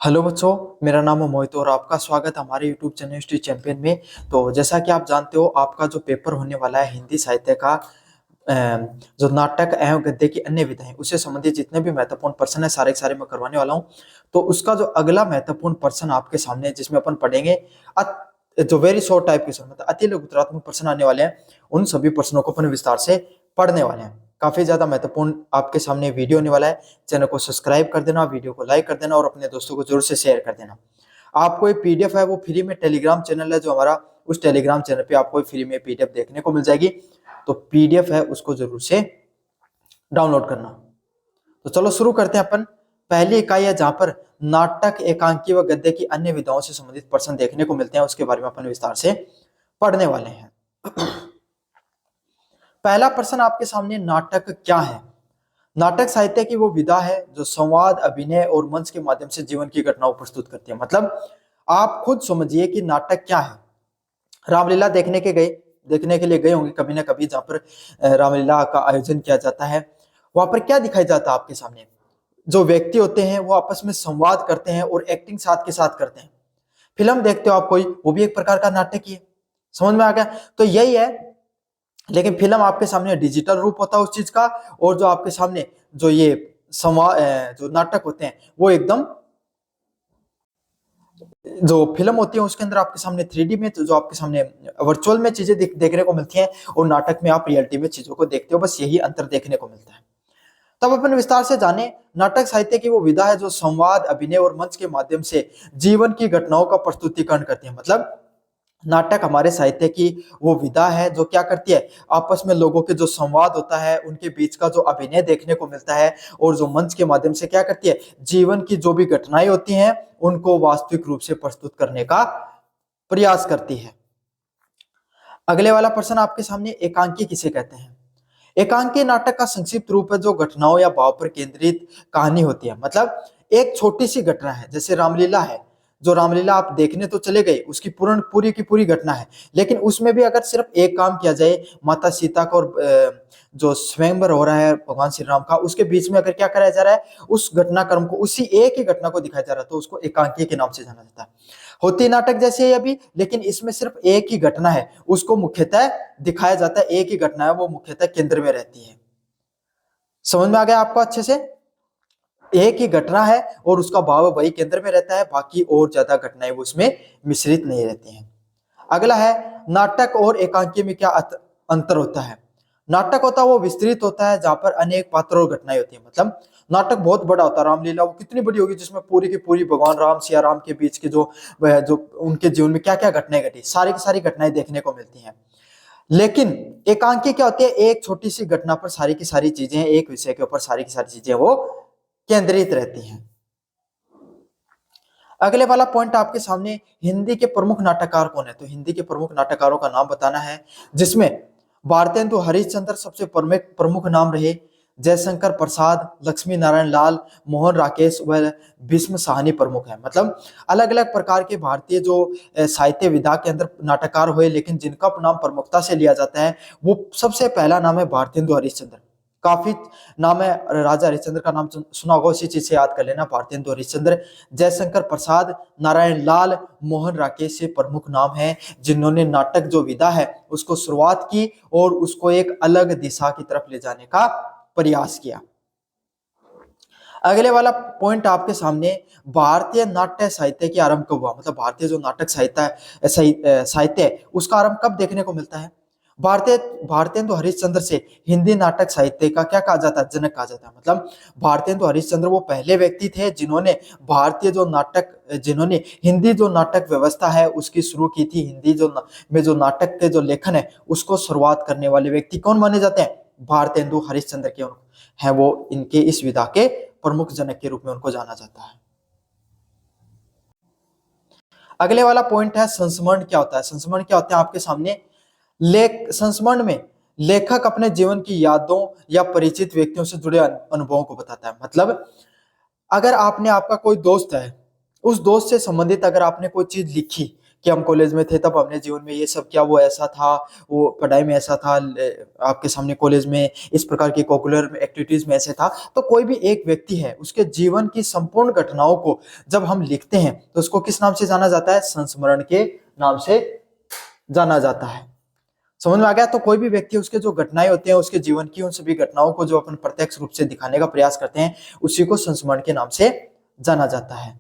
Hello बच्चों, मेरा नाम है मोहित और आपका स्वागत है हमारे यूट्यूब चैनल हिस्ट्री चैंपियन में। तो जैसा कि आप जानते हो, आपका जो पेपर होने वाला है हिंदी साहित्य का, जो नाटक एवं गद्य की अन्य विधाएं उससे संबंधित जितने भी महत्वपूर्ण प्रश्न है सारे के सारे मैं करवाने वाला हूं। तो उसका जो अगला महत्वपूर्ण प्रश्न आपके सामने है, जिसमें अपन पढ़ेंगे जो वेरी शॉर्ट टाइप के मतलब अति लघुतरात्मक प्रश्न आने वाले हैं, उन सभी प्रश्नों को अपन विस्तार से पढ़ने वाले हैं। काफी ज्यादा महत्वपूर्ण आपके सामने वीडियो होने वाला है। चैनल को सब्सक्राइब कर देना, वीडियो को लाइक कर देना और अपने दोस्तों को जरूर से शेयर कर देना। आपको एक पीडीएफ है वो फ्री में टेलीग्राम चैनल है जो हमारा, उस टेलीग्राम चैनल पे आपको फ्री में पीडीएफ देखने को मिल जाएगी। तो पीडीएफ है उसको जरूर से डाउनलोड करना। तो चलो शुरू करते हैं अपन। पहली इकाई है जहां पर नाटक, एकांकी व गद्य की अन्य विधाओं से संबंधित प्रश्न देखने को मिलते हैं, उसके बारे में अपन विस्तार से पढ़ने वाले हैं। पहला प्रश्न आपके सामने, नाटक क्या है? नाटक साहित्य की वो विधा है जो संवाद, अभिनय और मंच के माध्यम से जीवन की घटनाओं प्रस्तुत करती है। मतलब आप खुद समझिए कि नाटक क्या है। रामलीला देखने के लिए गए होंगे कभी ना कभी, जहां पर रामलीला का आयोजन किया जाता है। वहां पर क्या दिखाई जाता है आपके सामने? जो व्यक्ति होते हैं वो आपस में संवाद करते हैं और एक्टिंग साथ के साथ करते हैं। फिल्म देखते हो आप कोई, वो भी एक प्रकार का नाटक ही है। समझ में आ गया? तो यही है। लेकिन फिल्म आपके सामने डिजिटल रूप होता है उस चीज का, और जो आपके सामने जो ये संवाद, जो नाटक होते हैं वो एकदम, जो फिल्म होती है उसके अंदर आपके सामने 3D में, तो जो आपके सामने वर्चुअल में चीजें देखने को मिलती हैं, और नाटक में आप रियलिटी में चीजों को देखते हो। बस यही अंतर देखने को मिलता है। तब अपन विस्तार से जाने, नाटक साहित्य की वो विधा है जो संवाद, अभिनय और मंच के माध्यम से जीवन की घटनाओं का प्रस्तुतिकरण करती है। मतलब नाटक हमारे साहित्य की वो विधा है जो क्या करती है, आपस में लोगों के जो संवाद होता है, उनके बीच का जो अभिनय देखने को मिलता है, और जो मंच के माध्यम से क्या करती है, जीवन की जो भी घटनाएं होती हैं उनको वास्तविक रूप से प्रस्तुत करने का प्रयास करती है। अगले वाला प्रश्न आपके सामने, एकांकी किसे कहते हैं? एकांकी नाटक का संक्षिप्त रूप है जो घटनाओं या भाव पर केंद्रित कहानी होती है। मतलब एक छोटी सी घटना है, जैसे रामलीला है। जो रामलीला आप देखने तो चले गए, उसकी पूर्ण पूरी की पूरी घटना है, लेकिन उसमें भी अगर सिर्फ एक काम किया जाए, माता सीता का और जो स्वयंवर हो रहा है भगवान श्री राम का, उसके बीच में अगर क्या कराया जा रहा है, उस घटनाक्रम को, उसी एक ही घटना को दिखाया जा रहा है, तो उसको एकांकी के नाम से जाना जाता है। होती नाटक जैसे ही अभी, लेकिन इसमें सिर्फ एक ही घटना है, उसको मुख्यतः दिखाया जाता है। एक ही घटना है, वो मुख्यतः केंद्र में रहती है। समझ में आ गया आपको अच्छे से? एक ही घटना है और उसका भाव वही केंद्र में रहता है, बाकी और ज्यादा घटनाएं वो उसमें मिश्रित नहीं रहती हैं। अगला है, नाटक और एकांकी में क्या अंतर होता है? नाटक होता है वो विस्तृत होता है, जहां पर अनेक पात्र और घटनाएं होती है। मतलब नाटक बहुत बड़ा होता है। रामलीला वो कितनी बड़ी होगी, जिसमें पूरी की पूरी भगवान राम, सिया राम के बीच की जो जो उनके जीवन में क्या क्या घटनाएं घटी, सारी की सारी घटनाएं देखने को मिलती हैं। लेकिन एकांकी क्या होती है, एक छोटी सी घटना पर सारी की सारी चीजें, एक विषय के ऊपर सारी की सारी चीजें वो केंद्रित रहती हैं। अगले वाला पॉइंट आपके सामने, हिंदी के प्रमुख नाटककार कौन है? तो हिंदी के प्रमुख नाटककारों का नाम बताना है, जिसमें भारतेंदु हरिश्चंद्र सबसे प्रमुख नाम रहे। जयशंकर प्रसाद, लक्ष्मी नारायण लाल, मोहन राकेश व भीष्म साहनी प्रमुख है। मतलब अलग अलग प्रकार के भारतीय जो साहित्य विधा के अंदर नाटककार हुए, लेकिन जिनका नाम प्रमुखता से लिया जाता है, वो सबसे पहला नाम है भारतेंदु हरिश्चंद्र। काफी नाम है, राजा हरिश्चंद्र का नाम सुना होगा, उसी चीज से याद कर लेना, भारतेंदु हरिश्चंद्र। जयशंकर प्रसाद, नारायण लाल, मोहन राकेश से प्रमुख नाम है, जिन्होंने नाटक जो विधा है उसको शुरुआत की और उसको एक अलग दिशा की तरफ ले जाने का प्रयास किया। अगले वाला पॉइंट आपके सामने, भारतीय नाट्य साहित्य की आरंभ कब हुआ? मतलब भारतीय जो नाटक साहित्य है उसका आरंभ कब देखने को मिलता है? भारतेंदु हरिश्चंद्र से हिंदी नाटक साहित्य का क्या कहा जाता है? जनक कहा जाता है। मतलब भारतेंदु हरिश्चंद्र वो पहले व्यक्ति थे जिन्होंने जिन्होंने हिंदी जो नाटक व्यवस्था है उसकी शुरू की थी। हिंदी में जो नाटक के जो लेखन है उसको शुरुआत करने वाले व्यक्ति कौन माने जाते हैं? भारतेंदु हरिश्चंद्र के हैं। वो इनके इस विधा के प्रमुख जनक के रूप में उनको जाना जाता है। अगले वाला पॉइंट है, संस्मरण क्या होता है? संस्मरण क्या होता है आपके सामने, संस्मरण में लेखक अपने जीवन की यादों या परिचित व्यक्तियों से जुड़े अनुभवों को बताता है। मतलब अगर आपका कोई दोस्त है, उस दोस्त से संबंधित अगर आपने कोई चीज लिखी, कि हम कॉलेज में थे तब हमने जीवन में ये सब किया, वो ऐसा था, वो पढ़ाई में ऐसा था, आपके सामने कॉलेज में इस प्रकार की करिकुलर एक्टिविटीज में ऐसे था। तो कोई भी एक व्यक्ति है, उसके जीवन की संपूर्ण घटनाओं को जब हम लिखते हैं तो उसको किस नाम से जाना जाता है? संस्मरण के नाम से जाना जाता है। समझ में आ गया? तो कोई भी व्यक्ति, उसके जो घटनाएं होती हैं उसके जीवन की, उन सभी घटनाओं को जो अपन प्रत्यक्ष रूप से दिखाने का प्रयास करते हैं, उसी को संस्मरण के नाम से जाना जाता है।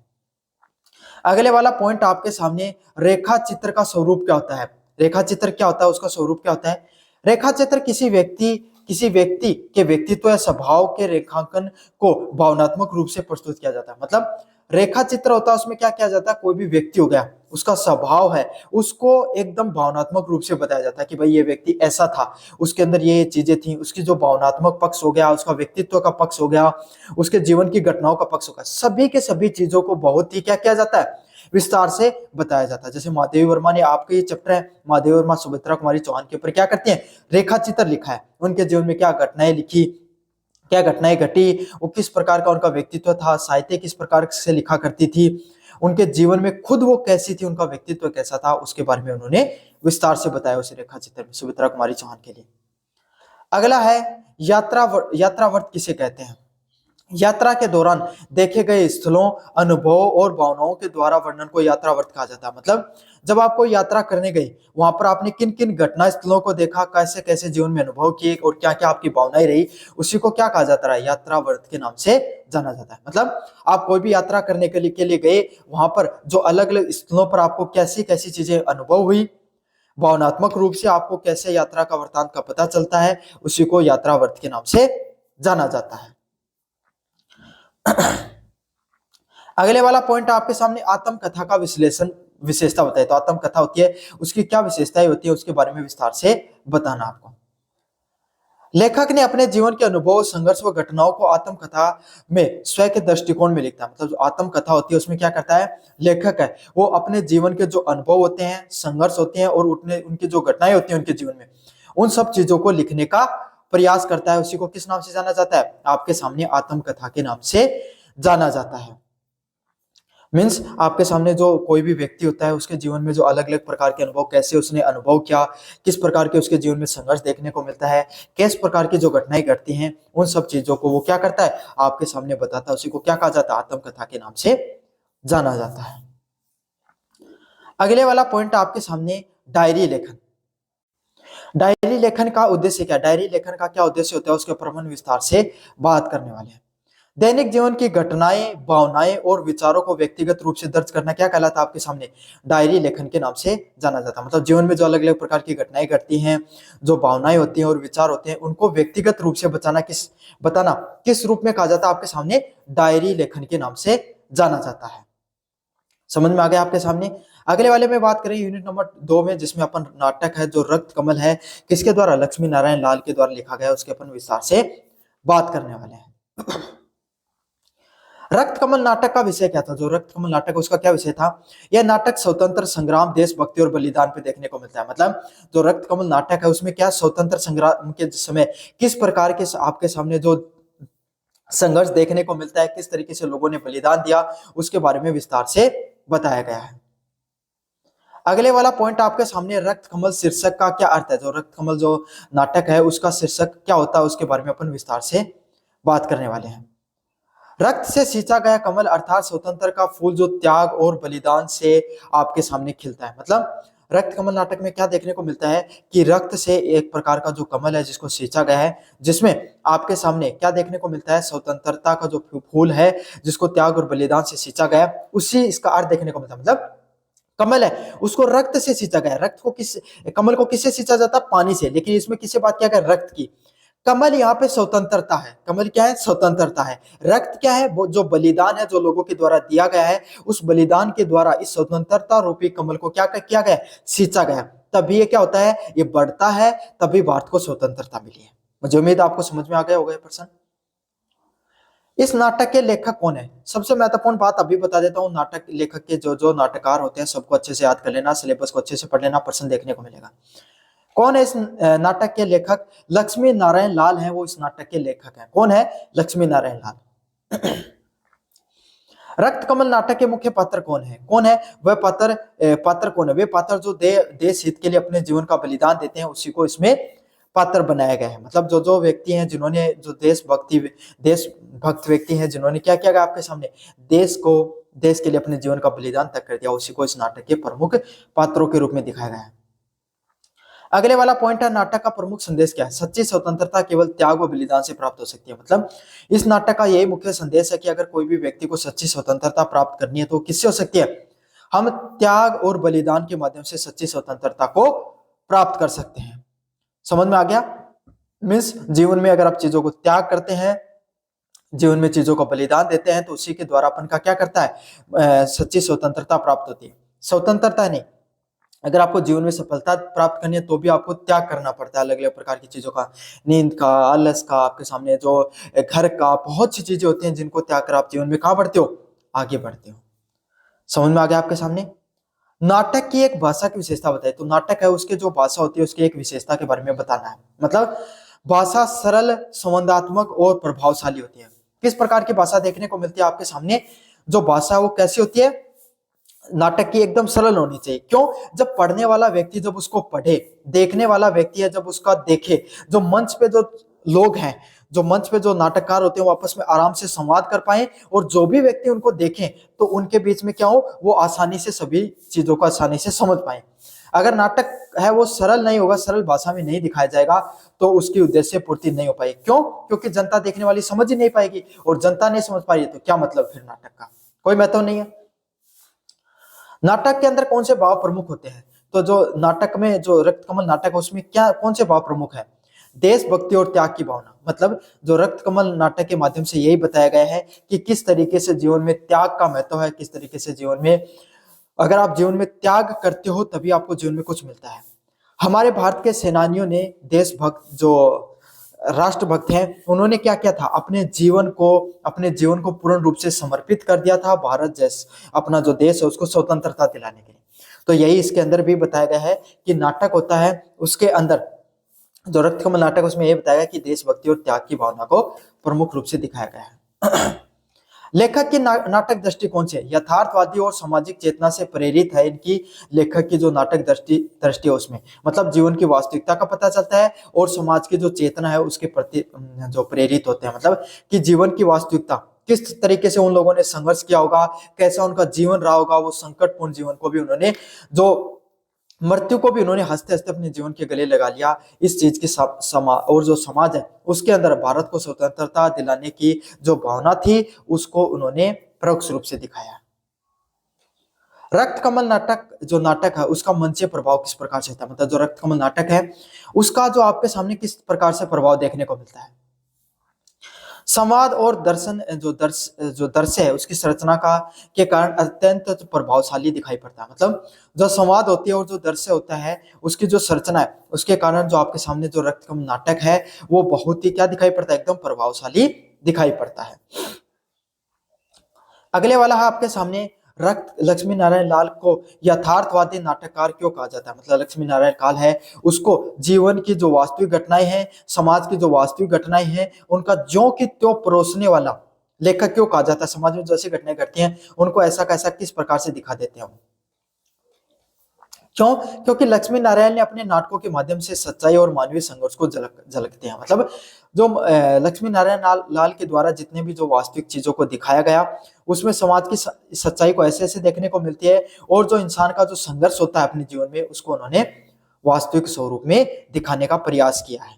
अगले वाला पॉइंट आपके सामने, रेखा चित्र का स्वरूप क्या होता है? रेखा चित्र क्या होता है, उसका स्वरूप क्या होता है? रेखा चित्र किसी व्यक्ति के व्यक्तित्व या स्वभाव के रेखांकन को भावनात्मक रूप से प्रस्तुत किया जाता है। मतलब रेखा चित्र होता है, उसमें क्या किया जाता है? कोई भी व्यक्ति हो गया, उसका स्वभाव है, उसको एकदम भावनात्मक रूप से बताया जाता है कि भाई ये व्यक्ति ऐसा था, उसके अंदर ये चीजें थी, उसकी जो भावनात्मक पक्ष हो गया, उसका व्यक्तित्व का पक्ष हो गया, उसके जीवन की घटनाओं का पक्ष हो गया, सभी के सभी चीजों को बहुत ही क्या किया जाता है? विस्तार से बताया जाता है। जैसे महादेवी वर्मा ने, आपके ये चैप्टर है महादेवी वर्मा सुमित्रा कुमारी चौहान के ऊपर, क्या करती हैं? रेखा चित्र लिखा है, उनके जीवन में क्या घटनाएं लिखी, क्या घटनाएं घटी, वो किस प्रकार का उनका व्यक्तित्व था, साहित्य किस प्रकार से लिखा करती थी, उनके जीवन में खुद वो कैसी थी, उनका व्यक्तित्व कैसा था, उसके बारे में उन्होंने विस्तार से बताया उस रेखा चित्र में, सुमित्रा कुमारी चौहान के लिए। अगला है यात्रावर्त किसे कहते हैं? यात्रा के दौरान देखे गए स्थलों, अनुभवों और भावनाओं के द्वारा वर्णन को यात्रावर्त कहा जाता है। मतलब जब आप कोई यात्रा करने गए, वहां पर आपने किन किन घटना स्थलों को देखा, कैसे कैसे जीवन में अनुभव किए और क्या क्या आपकी भावनाएं रही, उसी को क्या कहा जाता है? यात्रावर्त के नाम से जाना जाता है। मतलब आप कोई भी यात्रा करने के लिए गए, वहां पर जो अलग अलग स्थलों पर आपको कैसी कैसी चीजें अनुभव हुई, भावनात्मक रूप से आपको कैसे यात्रा का वृतांत का पता चलता है, उसी को यात्रावर्त के नाम से जाना जाता है। अगले वाला पॉइंट आपके सामने, आत्मकथा का विश्लेषण, विशेषता बताए। तो आत्मकथा होती है, उसकी क्या विशेषताएं होती है, उसके बारे में विस्तार से बताना आपको। लेखक ने अपने जीवन के अनुभव, संघर्ष व घटनाओं को आत्मकथा में स्वयं के दृष्टिकोण में लिखता है। मतलब जो आत्मकथा होती है उसमें क्या करता है लेखक है, वो अपने जीवन के जो अनुभव होते हैं, संघर्ष होते हैं और उनकी जो घटनाएं होती हैं उनके जीवन में, उन सब चीजों को लिखने का प्रयास करता है। उसी को किस नाम से जाना जाता है? आपके सामने आत्मकथा के नाम से जाना जाता है। मीन्स आपके सामने जो कोई भी व्यक्ति होता है, उसके जीवन में जो अलग अलग प्रकार के अनुभव, कैसे उसने अनुभव किया, किस प्रकार के उसके जीवन में संघर्ष देखने को मिलता है, किस प्रकार की जो घटनाएं घटती हैं, उन सब चीजों को वो क्या करता है? आपके सामने बताता है। उसी को क्या कहा जाता है? आत्मकथा के नाम से जाना जाता है। अगले वाला पॉइंट आपके सामने, डायरी लेखन। डायरी लेखन का उद्देश्य क्या? डायरी लेखन का क्या उद्देश्य होता है, उसके ऊपर हम विस्तार से बात करने वाले हैं। दैनिक जीवन की घटनाएं, भावनाएं और विचारों को व्यक्तिगत रूप से दर्ज करना क्या कहलाता है? आपके सामने डायरी लेखन के नाम से जाना जाता है। मतलब जीवन में जो अलग अलग प्रकार की घटनाएं घटती हैं, जो भावनाएं होती हैं और विचार होते हैं, उनको व्यक्तिगत रूप से बताना किस रूप में कहा जाता है? आपके सामने डायरी लेखन के नाम से जाना जाता है। समझ में आ गया आपके सामने? अगले वाले में बात करें यूनिट नंबर 2 में, जिसमें अपन नाटक है जो रक्त कमल है, किसके द्वारा? लक्ष्मी नारायण लाल के द्वारा लिखा गया, उसके अपन विस्तार से बात करने वाले हैं। रक्त कमल नाटक का विषय क्या था? जो रक्त कमल नाटक उसका क्या विषय था? यह नाटक स्वतंत्र संग्राम, देशभक्ति और बलिदान पे देखने को मिलता है। मतलब जो रक्त कमल नाटक है उसमें क्या स्वतंत्र संग्राम के समय किस प्रकार के आपके सामने जो संघर्ष देखने को मिलता है, किस तरीके से लोगों ने बलिदान दिया, उसके बारे में विस्तार से बताया गया है। अगले वाला पॉइंट आपके सामने, रक्त कमल शीर्षक का क्या अर्थ है? जो रक्त कमल जो नाटक है उसका शीर्षक क्या होता है, उसके बारे में अपन विस्तार से बात करने वाले हैं। रक्त से सींचा गया कमल अर्थात स्वतंत्र का फूल जो त्याग और बलिदान से आपके सामने खिलता है। मतलब रक्त कमल नाटक में क्या देखने को मिलता है कि रक्त से एक प्रकार का जो कमल है जिसको सींचा गया है, जिसमें आपके सामने क्या देखने को मिलता है? स्वतंत्रता का जो फूल है जिसको त्याग और बलिदान से सींचा गया, उसी इसका अर्थ देखने को मिलता है। मतलब कमल है उसको रक्त से सींचा गया। रक्त को कमल को किससे सींचा जाता है? पानी से। लेकिन इसमें किससे बात क्या कर? रक्त की। कमल यहाँ पे स्वतंत्रता है। कमल क्या है? स्वतंत्रता है। रक्त क्या है? वो जो बलिदान है जो लोगों के द्वारा दिया गया है, उस बलिदान के द्वारा इस स्वतंत्रता रूपी कमल को क्या किया गया? सींचा गया। तभी ये क्या होता है? ये बढ़ता है, तभी भारत को स्वतंत्रता मिली है। मुझे उम्मीद आपको समझ में आ गया होगा ये प्रश्न। इस नाटक के लेखक कौन है? सबसे महत्वपूर्ण बात अभी बता देता हूँ, नाटक लेखक के जो नाटककार होते हैं सबको अच्छे से याद कर लेना, सिलेबस को अच्छे से पढ़ लेना, प्रश्न देखने को मिलेगा। कौन है इस नाटक के लेखक? लक्ष्मी नारायण लाल हैं, वो इस नाटक के लेखक हैं। कौन है? लक्ष्मी नारायण लाल। रक्त कमल नाटक के मुख्य पात्र कौन है वह पात्र कौन है? वे पात्र जो देश हित के लिए अपने जीवन का बलिदान देते हैं, उसी को इसमें पात्र बनाया गया है। मतलब जो जो व्यक्ति हैं जिन्होंने जो देशभक्त व्यक्ति हैं जिन्होंने क्या किया गया आपके सामने, देश के लिए अपने जीवन का बलिदान तक कर दिया, उसी को इस नाटक के प्रमुख पात्रों के रूप में दिखाया गया है। अगले वाला पॉइंट है, नाटक का प्रमुख संदेश क्या है? सच्ची स्वतंत्रता केवल त्याग व बलिदान से प्राप्त हो सकती है। मतलब इस नाटक का यही मुख्य संदेश है कि अगर कोई भी व्यक्ति को सच्ची स्वतंत्रता प्राप्त करनी है तो किससे हो सकती है? हम त्याग और बलिदान के माध्यम से सच्ची स्वतंत्रता को प्राप्त कर सकते हैं। समझ में आ गया? मीन्स जीवन में अगर आप चीजों को त्याग करते हैं, जीवन में चीजों को बलिदान देते हैं, तो उसी के द्वारा अपन का क्या करता है, सच्ची स्वतंत्रता प्राप्त होती है। स्वतंत्रता नहीं, अगर आपको जीवन में सफलता प्राप्त करनी है तो भी आपको त्याग करना पड़ता है अलग अलग प्रकार की चीजों का, नींद का, आलस का, आपके सामने जो घर का, बहुत सी चीजें होती हैं जिनको त्याग कर आप जीवन में कहां बढ़ते हो, आगे बढ़ते हो। समझ में आ गया आपके सामने? नाटक की एक भाषा की विशेषता बताइए। तो नाटक है, उसके जो भाषा होती है उसकी एक विशेषता के बारे में बताना है। मतलब भाषा सरल, संवादात्मक और प्रभावशाली होती है। किस प्रकार की भाषा देखने को मिलती है आपके सामने? जो भाषा वो कैसी होती है? नाटक की एकदम सरल होनी चाहिए। क्यों? जब पढ़ने वाला व्यक्ति जब उसको पढ़े, देखने वाला व्यक्ति है जब उसका देखे, जो मंच पे जो लोग हैं, जो मंच पे जो नाटककार होते हैं वो आपस में आराम से संवाद कर पाए, और जो भी व्यक्ति उनको देखें तो उनके बीच में क्या हो, वो आसानी से सभी चीजों को आसानी से समझ पाए। अगर नाटक है वो सरल नहीं होगा, सरल भाषा में नहीं दिखाया जाएगा, तो उसकी उद्देश्य पूर्ति नहीं हो पाएगी। क्यों? क्योंकि जनता देखने वाली समझ ही नहीं पाएगी, और जनता नहीं समझ पाएगी तो क्या मतलब फिर नाटक का? कोई महत्व नहीं है। नाटक के अंदर कौन से भाव प्रमुख होते हैं? तो जो नाटक में जो रक्त कमल नाटक है उसमें क्या कौन से भाव प्रमुख है? देशभक्ति और त्याग की भावना। मतलब जो रक्त कमल नाटक के माध्यम से यही बताया गया है कि किस तरीके से जीवन में त्याग का महत्व है, किस तरीके से जीवन में अगर आप जीवन में त्याग करते हो तभी आपको जीवन में कुछ मिलता है। हमारे भारत के सेनानियों ने, देशभक्त जो राष्ट्रभक्त हैं, उन्होंने क्या किया था, अपने जीवन को पूर्ण रूप से समर्पित कर दिया था भारत जैसे अपना जो देश है उसको स्वतंत्रता दिलाने के लिए। तो यही इसके अंदर भी बताया गया है कि नाटक होता है, उसके अंदर जो रक्त कमल नाटक उसमें यह बताया गया कि देशभक्ति और त्याग की भावना को प्रमुख रूप से दिखाया गया है। लेखक की नाटक दृष्टिकोण से यथार्थवादी और सामाजिक चेतना से प्रेरित है। इनकी लेखक की जो नाटक दृष्टि है उसमें मतलब जीवन की वास्तविकता का पता चलता है, और समाज की जो चेतना है उसके प्रति जो प्रेरित होते हैं। मतलब कि जीवन की वास्तविकता, किस तरीके से उन लोगों ने संघर्ष किया होगा, कैसा उनका जीवन रहा होगा, वो संकटपूर्ण जीवन को भी उन्होंने, जो मृत्यु को भी उन्होंने हंसते हंसते अपने जीवन के गले लगा लिया। इस चीज की और जो समाज है उसके अंदर भारत को स्वतंत्रता दिलाने की जो भावना थी उसको उन्होंने परोक्ष रूप से दिखाया। रक्त कमल नाटक जो नाटक है उसका मंच प्रभाव किस प्रकार से था? मतलब जो रक्त कमल नाटक है उसका जो आपके सामने किस प्रकार से प्रभाव देखने को मिलता है? संवाद और दर्शन जो दर्श है उसकी संरचना का के कारण अत्यंत प्रभावशाली दिखाई पड़ता है। मतलब जो संवाद होती है और जो दर्श होता है उसकी जो संरचना है उसके कारण जो आपके सामने जो रक्त कमल नाटक है वो बहुत ही क्या दिखाई पड़ता है, एकदम प्रभावशाली दिखाई पड़ता है। अगले वाला है आपके सामने, रक्त लक्ष्मी नारायण लाल को यथार्थवादी नाटककार क्यों कहा जाता है? मतलब लक्ष्मी नारायण लाल है उसको जीवन की जो वास्तविक घटनाएं हैं, समाज की जो वास्तविक घटनाएं हैं उनका ज्यों की त्यों परोसने वाला लेखक क्यों कहा जाता है? समाज में जैसी घटनाएं घटती हैं उनको ऐसा कैसा किस प्रकार से दिखा देते हैं। क्यों? क्योंकि लक्ष्मी नारायण ने अपने नाटकों के माध्यम से सच्चाई और मानवीय संघर्ष को झलकते हैं। मतलब जो लक्ष्मी नारायण लाल के द्वारा जितने भी जो वास्तविक चीजों को दिखाया गया उसमें समाज की सच्चाई को ऐसे ऐसे देखने को मिलती है, और जो इंसान का जो संघर्ष होता है अपने जीवन में उसको उन्होंने वास्तविक स्वरूप में दिखाने का प्रयास किया है।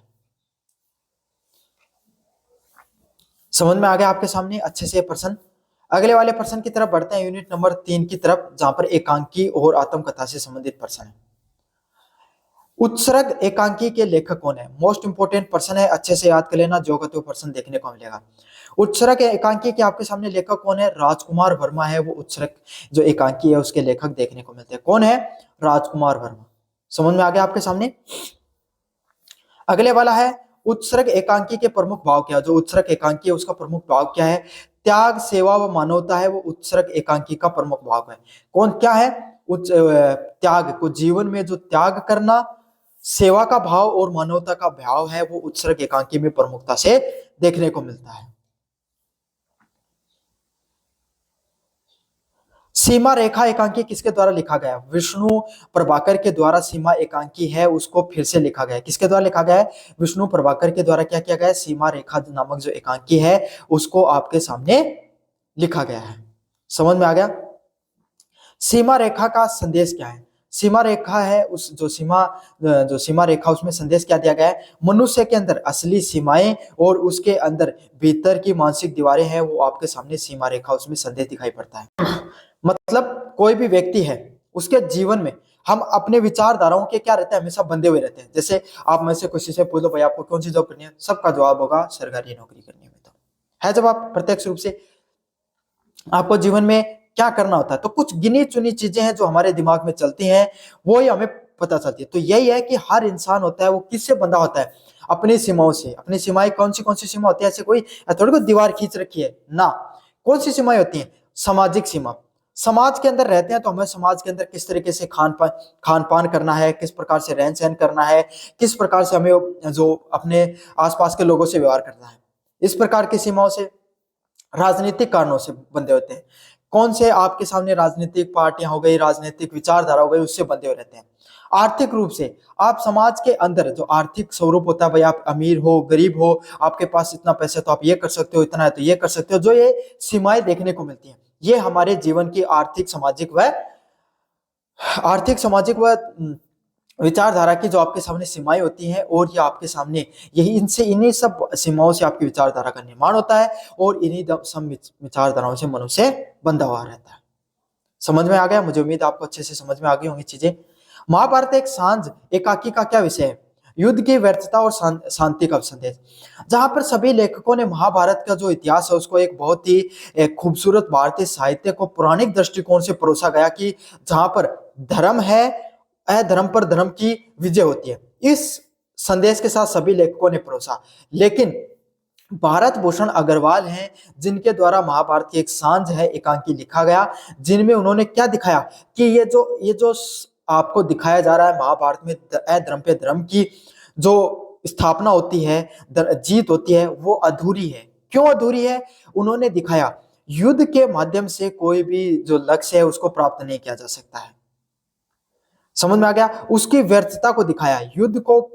समझ में आ गया आपके सामने अच्छे से प्रश्न? अगले वाले प्रश्न की तरफ बढ़ते हैं, यूनिट नंबर 3 की तरफ, जहां पर एकांकी और आत्मकथा से संबंधित प्रश्न है। उत्सर्ग एकांकी के लेखक कौन है? मोस्ट इंपोर्टेंट प्रश्न है, अच्छे से याद कर लेना, जो का तो प्रश्न देखने को मिलेगा। उत्सर्ग एकांकी के आपके सामने लेखक कौन है? राजकुमार वर्मा है वो उत्सर्ग जो एकांकी है उसके लेखक देखने को मिलते हैं। कौन है? राजकुमार वर्मा। समझ में आ गया आपके सामने? अगले वाला है, उत्सर्ग एकांकी के प्रमुख भाव क्या है? जो उत्सर्ग एकांकी है उसका प्रमुख भाव क्या है? त्याग, सेवा व मानवता है वो उत्सर्ग एकांकी का प्रमुख भाव है। कौन क्या है? त्याग को, जीवन में जो त्याग करना, सेवा का भाव और मानवता का भाव है वो उत्सर्ग एकांकी में प्रमुखता से देखने को मिलता है। सीमा रेखा एकांकी किसके द्वारा लिखा गया? विष्णु प्रभाकर के द्वारा सीमा एकांकी है उसको फिर से लिखा गया है। किसके द्वारा लिखा गया है? विष्णु प्रभाकर के द्वारा क्या किया गया है? सीमा रेखा नामक जो एकांकी है उसको आपके सामने लिखा गया है। समझ में आ गया? सीमा रेखा का संदेश क्या है? सीमा रेखा है उस जो सीमा रेखा उसमें संदेश क्या दिया गया है? मनुष्य के अंदर असली सीमाएं और उसके अंदर भीतर की मानसिक दीवारें हैं, वो आपके सामने सीमा रेखा उसमें संदेश दिखाई पड़ता है। मतलब कोई भी व्यक्ति है उसके जीवन में हम अपने विचारधाराओं के क्या रहते हैं? हमेशा बंधे हुए रहते हैं। जैसे आप में से किसी से पूछो भाई आपको कौन सी जॉब करनी है, सबका जवाब होगा सरकारी नौकरी करनी है। तो है जवाब प्रत्यक्ष रूप से। आपको जीवन में क्या करना होता है, तो कुछ गिनी चुनी चीजें हैं जो हमारे दिमाग में चलती हैं, वो ही हमें पता चलती है। तो यही है कि हर इंसान होता है वो किससे बंधा होता है? अपनी सीमाओं से। अपनी सीमाएं कौन सी सीमा होती है? ऐसे कोई थोड़ी कोई दीवार खींच रखी है ना। कौन सी सीमाएं होती हैं? सामाजिक सीमा। समाज के अंदर रहते हैं तो हमें समाज के अंदर किस तरीके से खान पान करना है, किस प्रकार से रहन सहन करना है, किस प्रकार से हमें जो अपने आसपास के लोगों से व्यवहार करना है, इस प्रकार की सीमाओं से। राजनीतिक कारणों से बंधे होते हैं। कौन से? आपके सामने राजनीतिक पार्टियां हो गई, राजनीतिक विचारधारा हो गई, उससे बंधे हुए रहते हैं। आर्थिक रूप से आप समाज के अंदर जो आर्थिक स्वरूप होता है, भाई आप अमीर हो गरीब हो, आपके पास इतना पैसा तो आप ये कर सकते हो, इतना है तो ये कर सकते हो, जो ये सीमाएं देखने को मिलती हैं, ये हमारे जीवन की आर्थिक सामाजिक व विचारधारा की जो आपके सामने सीमाएं होती हैं, और ये आपके सामने यही इन्हीं सब सीमाओं से आपकी विचारधारा का निर्माण होता है, और इन्हीं सब विचारधाराओं से मनुष्य बंधा हुआ रहता है। समझ में आ गया? मुझे उम्मीद आपको अच्छे से समझ में आ गई होंगी चीजें। महाभारत एक सांझ एकाकी का क्या विषय है? युद्ध की व्यर्थता और शांति का संदेश। जहां पर सभी लेखकों ने महाभारत का जो इतिहास है उसको एक बहुत ही खूबसूरत भारतीय साहित्य को पौराणिक दृष्टिकोण से परोसा गया, कि जहां पर धर्म है, अधर्म पर धर्म की विजय होती है। इस संदेश के साथ सभी लेखकों ने परोसा। लेकिन भारत भूषण अग्रवाल हैं जिनके द्वारा महाभारत की एक सांझ है एकांकी लिखा गया, जिनमें उन्होंने क्या दिखाया कि ये जो आपको दिखाया जा रहा है महाभारत में अधर्म पे धर्म की जो स्थापना होती है, जीत होती है, वो अधूरी है। क्यों अधूरी है? उन्होंने दिखाया युद्ध के माध्यम से कोई भी जो लक्ष्य है उसको प्राप्त नहीं किया जा सकता है। समझ में आ गया? उसकी व्यर्थता को दिखाया। युद्ध को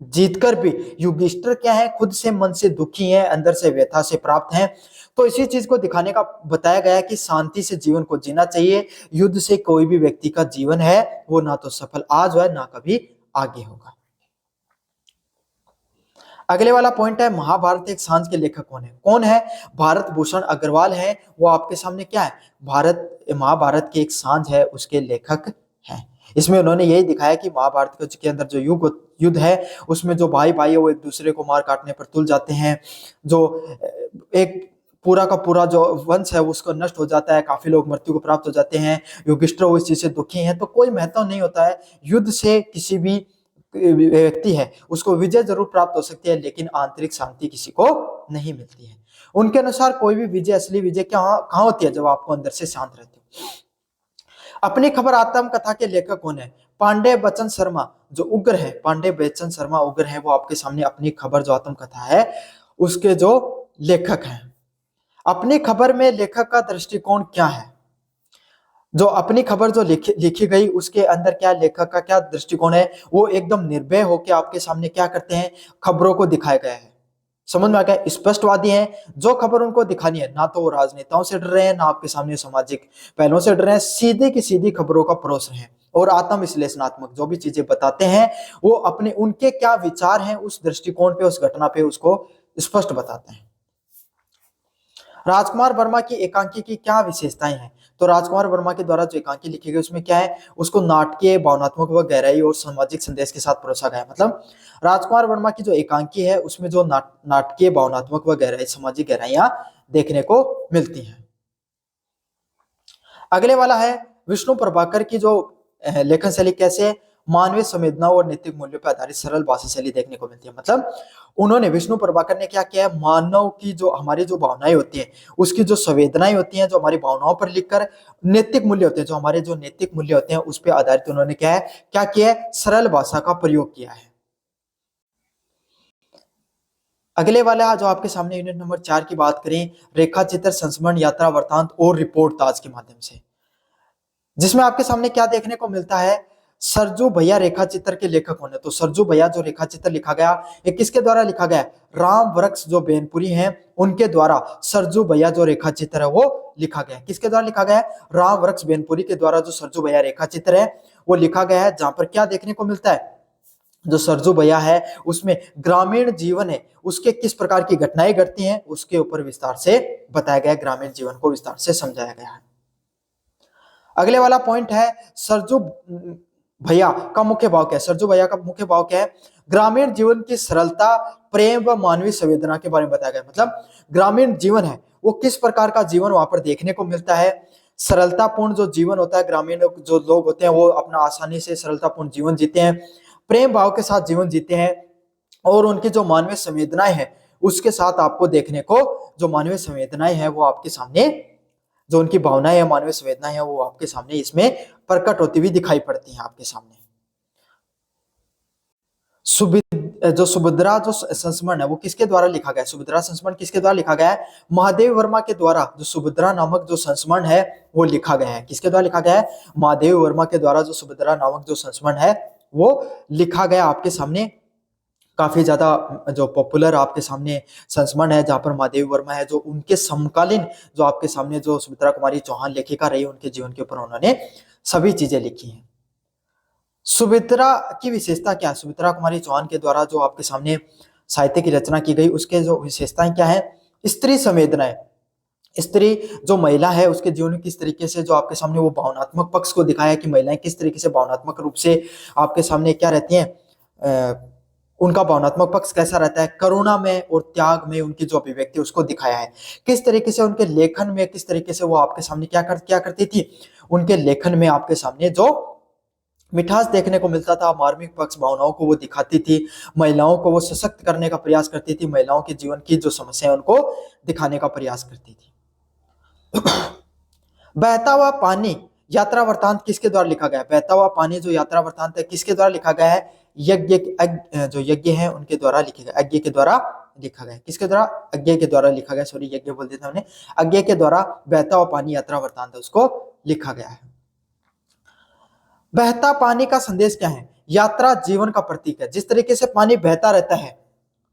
जीतकर भी युधिष्ठिर क्या है? खुद से मन से दुखी है, अंदर से व्यथा से प्राप्त है। तो इसी चीज को दिखाने का बताया गया है कि शांति से जीवन को जीना चाहिए। युद्ध से कोई भी व्यक्ति का जीवन है वो ना तो सफल आज है ना कभी आगे होगा। अगले वाला पॉइंट है महाभारत एक सांझ के लेखक कौन है? कौन है? भारत भूषण अग्रवाल है। वो आपके सामने क्या है? महाभारत के एक सांझ है उसके लेखक हैं। इसमें उन्होंने यही दिखाया कि महाभारत के अंदर जो युद्ध है उसमें जो भाई भाई है वो एक दूसरे को मार काटने पर तुल जाते हैं। जो एक पूरा का पूरा जो वंश है उसको नष्ट हो जाता है, काफी लोग मृत्यु को प्राप्त हो जाते हैं। युधिष्ठिर वो इस चीज से दुखी हैं। तो कोई महत्व नहीं होता है युद्ध से। किसी भी व्यक्ति है उसको विजय जरूर प्राप्त हो सकती है, लेकिन आंतरिक शांति किसी को नहीं मिलती है। उनके अनुसार कोई भी विजय, असली विजय कहाँ होती है? जब आपको अंदर से शांत रहते हो। अपनी खबर आत्मकथा के लेखक कौन है? पांडे बच्चन शर्मा जो उग्र है, पांडे बच्चन शर्मा उग्र है, वो आपके सामने अपनी खबर जो आत्मकथा है उसके जो लेखक हैं। अपनी खबर में लेखक का दृष्टिकोण क्या है? जो अपनी खबर जो लिखी गई उसके अंदर क्या लेखक का क्या दृष्टिकोण है? वो एकदम निर्भय होकर आपके सामने क्या करते हैं? खबरों को दिखाया गया है। समझ में आ गया? स्पष्टवादी हैं। जो खबर उनको दिखानी है, ना तो वो राजनेताओं से डर रहे हैं, ना आपके सामने सामाजिक पहलुओं से डर रहे हैं, सीधे की सीधी खबरों का परोस रहे हैं। और आत्म विश्लेषणात्मक जो भी चीजें बताते हैं वो अपने उनके क्या विचार हैं उस दृष्टिकोण पे, उस घटना पे उसको स्पष्ट बताते हैं। राजकुमार वर्मा की एकांकी की क्या विशेषताएं हैं? तो राजकुमार वर्मा के द्वारा जो एकांकी लिखी गई उसमें क्या है? उसको नाटकीय, भावनात्मक व गहराई और सामाजिक संदेश के साथ परोसा गया। मतलब राजकुमार वर्मा की जो एकांकी है उसमें जो नाटकीय, भावनात्मक व गहराई, सामाजिक गहराइयां देखने को मिलती हैं। अगले वाला है विष्णु प्रभाकर की जो लेखन शैली कैसे है? मानवीय संवेदनाओं और नैतिक मूल्यों पर आधारित सरल भाषा शैली देखने को मिलती है। मतलब उन्होंने, विष्णु प्रभाकर ने क्या किया है? मानव की जो हमारी जो भावनाएं होती हैं उसकी जो संवेदनाएं होती हैं, जो हमारी भावनाओं पर लिखकर नैतिक मूल्य होते हैं, जो हमारे जो नैतिक मूल्य होते हैं उस पर आधारित उन्होंने क्या किया है? सरल भाषा का प्रयोग किया है। अगले वाला जो आपके सामने यूनिट नंबर 4 की बात करें, रेखा चित्र, संस्मरण, यात्रा वृत्तांत और रिपोर्ट ताज के माध्यम से। जिसमें आपके सामने क्या देखने को मिलता है, सरजू भैया रेखा चित्र के लेखक होने। तो सरजू भैया जो रेखा चित्र लिखा गया, ये किसके द्वारा लिखा गया है, राम वृक्ष जो बेनपुरी हैं उनके द्वारा सरजू भैया जो रेखा चित्र है वो लिखा गया है। किसके द्वारा लिखा गया है, राम वृक्ष बेनपुरी के द्वारा जो सरजू भैया रेखा चित्र है वो लिखा गया है। जहां पर क्या देखने को मिलता है, जो सरजू भैया है उसमें ग्रामीण जीवन है उसके किस प्रकार की घटनाएं घटती हैं उसके ऊपर विस्तार से बताया गया है, ग्रामीण जीवन को विस्तार से समझाया गया है। अगले वाला पॉइंट है, सरजू भैया का मुख्य भाव क्या है। सरजू भैया का मुख्य भाव क्या है, ग्रामीण जीवन की सरलता, प्रेम व मानवीय संवेदना के बारे में बताया गया। मतलब ग्रामीण जीवन है वो किस प्रकार का जीवन वहां पर देखने को मिलता है। सरलतापूर्ण जो जीवन होता है, ग्रामीण जो लोग होते हैं वो अपना आसानी से सरलतापूर्ण जीवन जीते हैं, प्रेम भाव के साथ जीवन जीते हैं, और उनकी जो मानवीय संवेदनाएं हैं उसके साथ आपको देखने को, जो मानवीय संवेदनाएं हैं वो आपके सामने, जो उनकी भावनाएं है, मानवीय संवेदनाएं हैं वो आपके सामने इसमें प्रकट होती हुई दिखाई पड़ती हैं आपके सामने। जो सुभद्रा जो संस्मरण है वो किसके द्वारा लिखा गया है, सुभद्रा संस्मरण किसके द्वारा लिखा गया है, महादेव वर्मा के द्वारा जो सुभद्रा नामक जो संस्मरण है वो लिखा गया है। किसके द्वारा लिखा गया है, महादेव वर्मा के द्वारा जो सुभद्रा नामक जो संस्मरण है वो लिखा गया आपके सामने। काफी ज्यादा जो पॉपुलर आपके सामने संस्मरण है, जहां पर महादेव वर्मा है जो उनके समकालीन जो आपके सामने जो सुमित्रा कुमारी चौहान लेखिका रही, उनके जीवन के ऊपर उन्होंने सभी चीजें लिखी हैं। सुमित्रा की विशेषता क्या है, सुमित्रा कुमारी चौहान के द्वारा जो आपके सामने साहित्य की रचना की गई उसके जो विशेषताएं क्या है, स्त्री संवेदनाएं, स्त्री जो महिला है उसके जीवन में किस तरीके से जो आपके सामने वो भावनात्मक पक्ष को दिखाया है कि महिलाएं किस तरीके से भावनात्मक रूप से आपके सामने क्या रहती हैं, उनका भावनात्मक पक्ष कैसा रहता है, करुणा में और त्याग में उनकी जो अभिव्यक्ति उसको दिखाया है। किस तरीके से उनके लेखन में, किस तरीके से वो आपके सामने क्या करती थी, उनके लेखन में आपके सामने जो मिठास देखने को मिलता था, मार्मिक पक्ष भावनाओं को वो दिखाती थी, महिलाओं को वो सशक्त करने का प्रयास करती थी, महिलाओं के जीवन की जो समस्या है उनको दिखाने का प्रयास करती थी। बहता हुआ पानी यात्रा वृतांत किसके द्वारा लिखा गया है, बहता हुआ पानी जो यात्रा वृतांत है किसके द्वारा लिखा गया है, यज्ञ जो यज्ञ है उनके द्वारा लिखे गए, यज्ञ के द्वारा लिखा गया। किसके द्वारा, अज्ञे के द्वारा लिखा गया, सॉरी यज्ञ बोल देता हमने, अज्ञे के द्वारा बहता हुआ पानी यात्रा वृतांत उसको लिखा गया है। बहता पानी का संदेश क्या है, यात्रा जीवन का प्रतीक है। जिस तरीके से पानी बहता रहता है,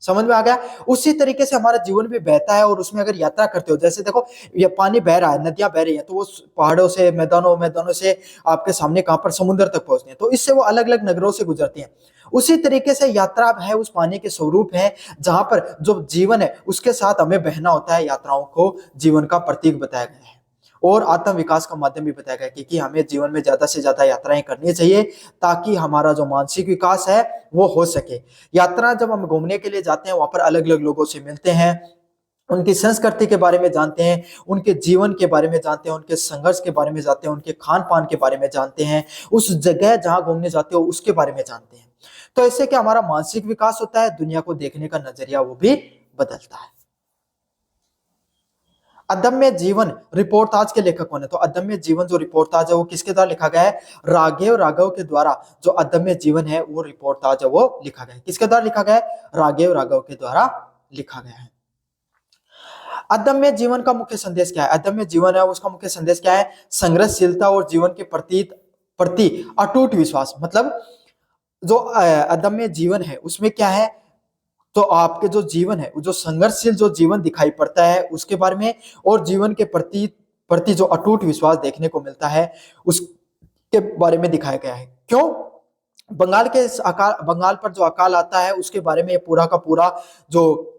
समझ में आ गया, उसी तरीके से हमारा जीवन भी बहता है और उसमें अगर यात्रा करते हो, जैसे देखो ये पानी बह रहा है, नदियां बह रही हैं, तो वो पहाड़ों से, मैदानों से आपके सामने कहां पर, समुद्र तक पहुंचती हैं, तो इससे वो अलग अलग नगरों से गुजरती हैं। उसी तरीके से यात्रा है उस पानी के स्वरूप है, जहां पर जो जीवन है उसके साथ हमें बहना होता है। यात्राओं को जीवन का प्रतीक बताया गया है और आत्म विकास का माध्यम भी बताया गया है कि हमें जीवन में ज्यादा से ज्यादा यात्राएं करनी चाहिए ताकि हमारा जो मानसिक विकास है वो हो सके। यात्रा जब हम घूमने के लिए जाते हैं, वहां पर अलग अलग लोगों से मिलते हैं, उनकी संस्कृति के बारे में जानते हैं, उनके जीवन के बारे में जानते हैं, उनके संघर्ष के बारे में जानते हैं, उनके खान पान के बारे में जानते हैं, उस जगह जहां घूमने जाते हो उसके बारे में जानते हैं। तो इससे क्या हमारा मानसिक विकास होता है, दुनिया को देखने का नजरिया वो भी बदलता है। अदम्य जीवन रिपोर्टाज के लेखक कौन है, तो अदम्य जीवन जो रिपोर्टाज है वो किसके द्वारा लिखा गया है, राघव के द्वारा जो अदम्य जीवन है वो रिपोर्टाज है वो लिखा गया है। किसके द्वारा लिखा गया है, राघव के द्वारा लिखा गया है। अदम्य जीवन का मुख्य संदेश क्या है, अदम्य जीवन है उसका मुख्य संदेश क्या है, संघर्षशीलता और जीवन के प्रति अटूट विश्वास। मतलब जो अदम्य जीवन है उसमें क्या है, तो आपके जो जीवन है, जो संघर्षशील जो जीवन दिखाई पड़ता है उसके बारे में, और जीवन के प्रति जो अटूट विश्वास देखने को मिलता है उसके बारे में दिखाया गया है। क्यों, बंगाल पर जो अकाल आता है उसके बारे में पूरा का पूरा जो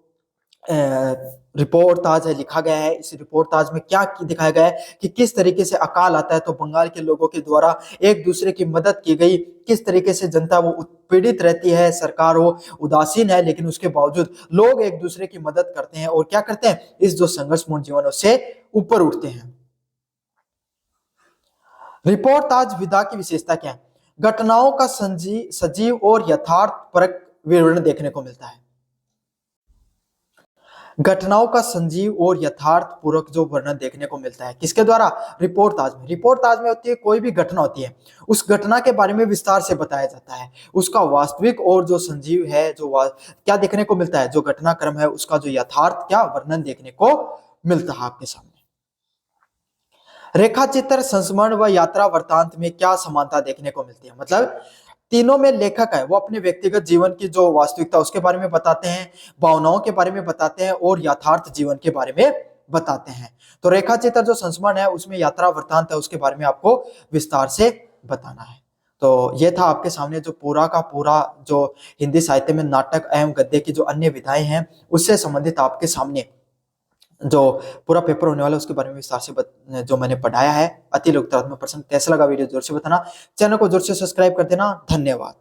रिपोर्ट ताज है लिखा गया है। इस रिपोर्ट ताज में क्या दिखाया गया है कि किस तरीके से अकाल आता है तो बंगाल के लोगों के द्वारा एक दूसरे की मदद की गई, किस तरीके से जनता वो उत्पीड़ित रहती है, सरकार वो उदासीन है, लेकिन उसके बावजूद लोग एक दूसरे की मदद करते हैं और क्या करते हैं, इस जो संघर्षपूर्ण जीवन से ऊपर उठते हैं। रिपोर्ट ताज विधा की विशेषता क्या है, घटनाओं का सजीव और यथार्थ परक विवरण देखने को मिलता है। घटनाओं का संजीव और यथार्थ पूर्वक जो वर्णन देखने को मिलता है, किसके द्वारा, रिपोर्ट ताज में। रिपोर्ट ताज में होती है कोई भी घटना होती है, उस घटना के बारे में विस्तार से बताया जाता है, उसका वास्तविक और जो संजीव है जो क्या देखने को मिलता है, जो घटनाक्रम है उसका जो यथार्थ क्या वर्णन देखने को मिलता है आपके सामने। रेखा चित्र, संस्मरण व यात्रा वृत्तांत में क्या समानता देखने को मिलती है? मतलब तीनों में लेखक है वो अपने व्यक्तिगत जीवन की जो वास्तविकता उसके बारे में बताते हैं, भावनाओं के बारे में बताते हैं और यथार्थ जीवन के बारे में बताते हैं। तो रेखा चित्र जो संस्मरण है उसमें यात्रा वृत्तांत है उसके बारे में आपको विस्तार से बताना है। तो ये था आपके सामने जो पूरा का पूरा जो हिंदी साहित्य में नाटक एवं गद्य की जो अन्य विधाएं हैं उससे संबंधित आपके सामने जो पूरा पेपर होने वाला है उसके बारे में विस्तार से जो मैंने पढ़ाया है। अति लोकतात्मक प्रश्न कैसा लगा वीडियो जोर से बताना, चैनल को जोर से सब्सक्राइब कर देना। धन्यवाद।